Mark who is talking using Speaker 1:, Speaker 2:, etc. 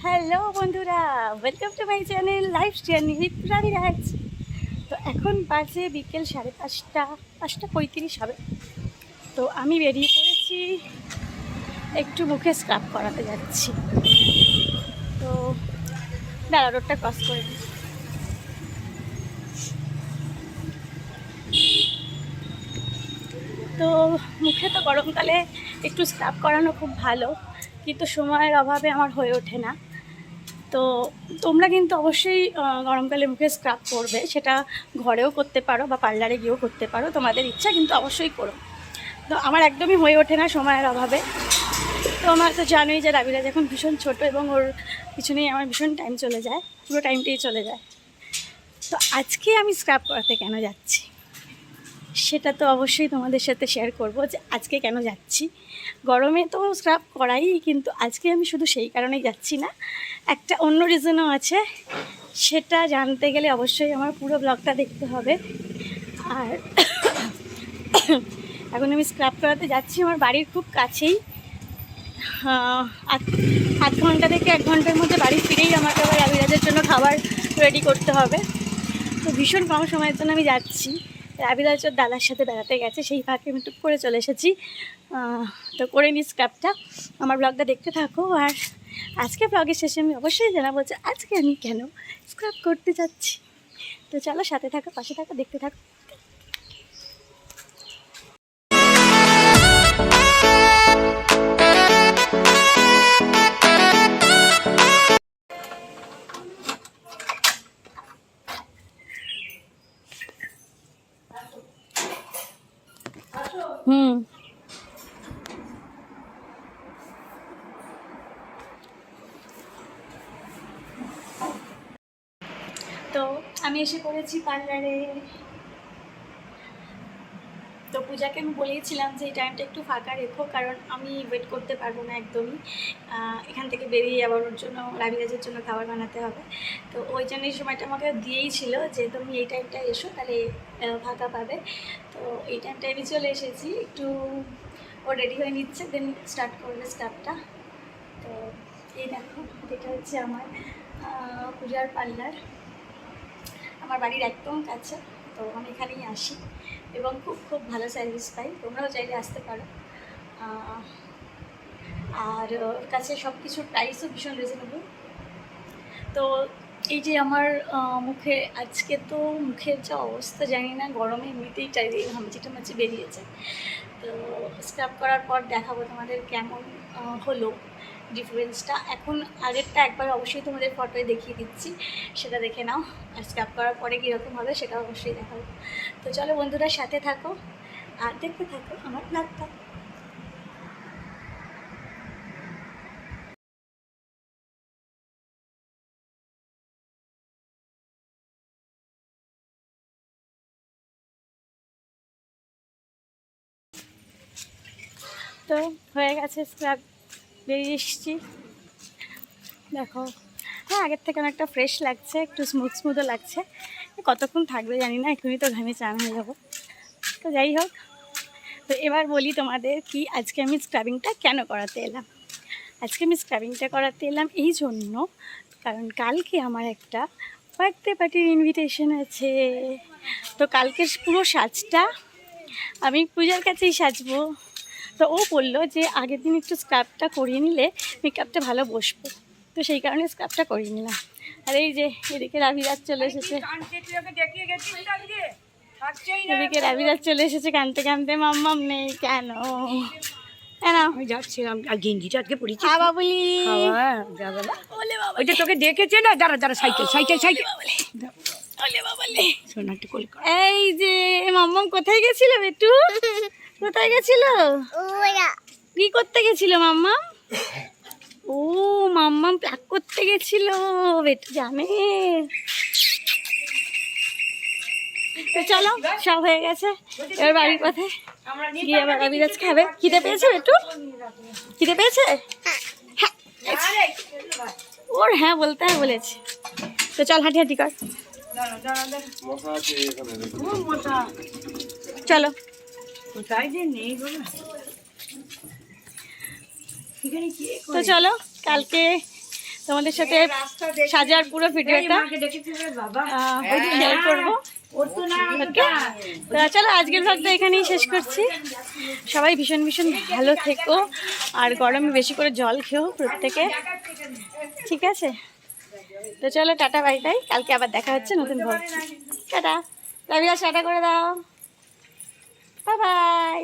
Speaker 1: Hello বন্ধুরা, welcome to my channel life journey with Raj. তো এখন বাজে বিকেল 5:30, 5:35 হবে। তো আমি বেরিয়ে পড়েছি, একটু মুখে স্ক্রাব করাতে যাচ্ছি। তো দাঁড়া, রোডটা ক্রস করে দিই। তো মুখে তো গরমকালে একটু স্ক্রাব করানো খুব ভালো, কিন্তু সময়ের অভাবে আমার হয়ে ওঠে না। তো তোমরা কিন্তু অবশ্যই গরমকালে মুখে স্ক্রাব করবে, সেটা ঘরেও করতে পারো বা পার্লারে গিয়েও করতে পারো, তোমাদের ইচ্ছা, কিন্তু অবশ্যই করো। তো আমার একদমই হয়ে ওঠে না সময়ের অভাবে। তো আমার তো জানোই যে রাবিরাজ এখন ভীষণ ছোট এবং ওর পিছনেই আমার ভীষণ টাইম চলে যায়, পুরো টাইমটাই চলে যায়। তো আজকে আমি স্ক্রাব করাতে কেন যাচ্ছি সেটা তো অবশ্যই তোমাদের সাথে শেয়ার করব, যে আজকে কেন যাচ্ছি। গরমে তো স্ক্রাব করাই, কিন্তু আজকে আমি শুধু সেই কারণেই যাচ্ছি না, একটা অন্য রিজনও আছে। সেটা জানতে গেলে অবশ্যই আমার পুরো ব্লগটা দেখতে হবে। আর এখন আমি স্ক্রাব করাতে যাচ্ছি আমার বাড়ির খুব কাছেই। আধ ঘন্টা থেকে 1 ঘন্টার মধ্যে বাড়ি ফিরেই আমাকে আবার রাবিরাজের জন্য খাবার রেডি করতে হবে। তো ভীষণ কম সময়ের জন্য আমি যাচ্ছি। রাবিরাজ ওর দাদার সাথে বেড়াতে গেছে, সেই ফাঁকে আমি টুক করে চলে এসেছি। তো করে নিই স্ক্রাবটা, আমার ব্লগটা দেখতে থাকো। আর আজকে ব্লগের শেষে আমি অবশ্যই জানাবো যে আজকে আমি কেন স্ক্রাব করতে যাচ্ছি। তো চলো, সাথে থাকো, পাশে থাকো, দেখতে থাকো। হুম, তো আমি এসে পড়েছি পার্লারে। তো পূজাকে আমি বলেছিলাম যে এই টাইমটা একটু ফাঁকা রেখো, কারণ আমি ওয়েট করতে পারবো না একদমই। এখান থেকে বেরিয়ে আবার ওর জন্য, রাবিরাজের জন্য খাবার বানাতে হবে। তো ওই জন্য এই সময়টা আমাকে দিয়েই ছিল যে তুমি এই টাইমটা এসো, তাহলে ফাঁকা পাবে। তো এই টাইমটা আমি চলে এসেছি, একটু ও রেডি হয়ে নিচ্ছে, দেন স্টার্ট করবে স্টাফটা। তো এই দেখো, এটা হচ্ছে আমার পূজার পার্লার, আমার বাড়ির একদম কাছে। তো আমি এখানেই আসি এবং খুব খুব ভালো সার্ভিস পাই, তোমরাও চাইলে আসতে পারো। আর ওর কাছে সব কিছুর প্রাইসও ভীষণ রিজনেবল। তো এই যে আমার মুখে আজকে তো মুখের যা অবস্থা জানি না, গরমে এমনিতেই চারিদিকে ঘামচি টামাচি বেরিয়েছে। তো স্ক্রাব করার পর দেখাবো তোমাদের কেমন হলো ডিফারেন্সটা। এখন আগেরটা একবার অবশ্যই তোমাদের ফটোয় দেখিয়ে দিচ্ছি, সেটা দেখে নাও। আর স্ক্রাব করার পরে কীরকম হবে সেটা অবশ্যই দেখাবো। তো চলো বন্ধুরা, সাথে থাকো আর দেখতে থাকো আমার ব্লগটা। তো হয়ে গেছে স্ক্রাব, বেরিয়ে এসেছি। দেখো, হ্যাঁ আগের থেকে অনেকটা ফ্রেশ লাগছে, একটু স্মুথ স্মুথও লাগছে। কতক্ষণ থাকবে জানি না, এখনই তো ঘামে চান হয়ে যাবো। তো যাই হোক, তো এবার বলি তোমাদের কি আজকে আমি স্ক্রাবিংটা কেন করাতে এলাম। আজকে আমি স্ক্রাবিংটা করাতে এলাম এই জন্য, কারণ কালকে আমার একটা বার্থডে পার্টির ইনভিটেশন আছে। তো কালকের পুরো সাজটা আমি পূজার কাছেই সাজবো। তো ও বললো যে আগের দিন একটু স্ক্রাবটা করিয়ে নিলে মেকআপটা ভালো বসবো, তো সেই কারণে স্ক্রাবটা করিয়ে নিলাম। আর এই যে এদিকে রাবিরাজ চলে এসেছে, এদিকে রাবিরাজ চলে এসেছে কানতে কানতে। মাম্মাম নেই কেন?
Speaker 2: আমি যাচ্ছিলাম, আর গেঞ্জিটা আজকে পরেছি।
Speaker 1: বাবুলি,
Speaker 2: ওইটা তোকে দেখেছে না, দাঁড়া দাঁড়া, সাইকেল সাইকেল সাইকেল। শোনা একটু কল কর।
Speaker 1: এই যে মাম্মাম কোথায় গেছিল বেটু? কোথায় গেছিল? কি করতে গেছিল মাম্মাম? ও মাম্মাম প্লাক করতে গেছিল, বেটু জানে। তো চলো, সব হয়ে গেছে, এবার বাড়ির পথে গিয়ে আবার রাবিরাজ খাবে। খিদে পেয়েছে বেটু? খিদে পেয়েছে? হ্যাঁ ওর হ্যাঁ বলতে হয় বলেছে। তো চল হাঁটি হাঁটি কর, চলো। তো চলো, কালকে তোমাদের সাথে সাজার পুরো ভিডিওটা শেয়ার করবো। ওকে, তো চলো আজকের ভাগটা এখানেই শেষ করছি। সবাই ভীষণ ভীষণ ভালো থেকো, আর গরমে বেশি করে জল খেও প্রত্যেকে, ঠিক আছে? তো চলো টাটা বাই বাই, কালকে আবার দেখা হচ্ছে নতুন ভাগ। টাটা, রবিরা টাটা করে দাও, বাই বাই।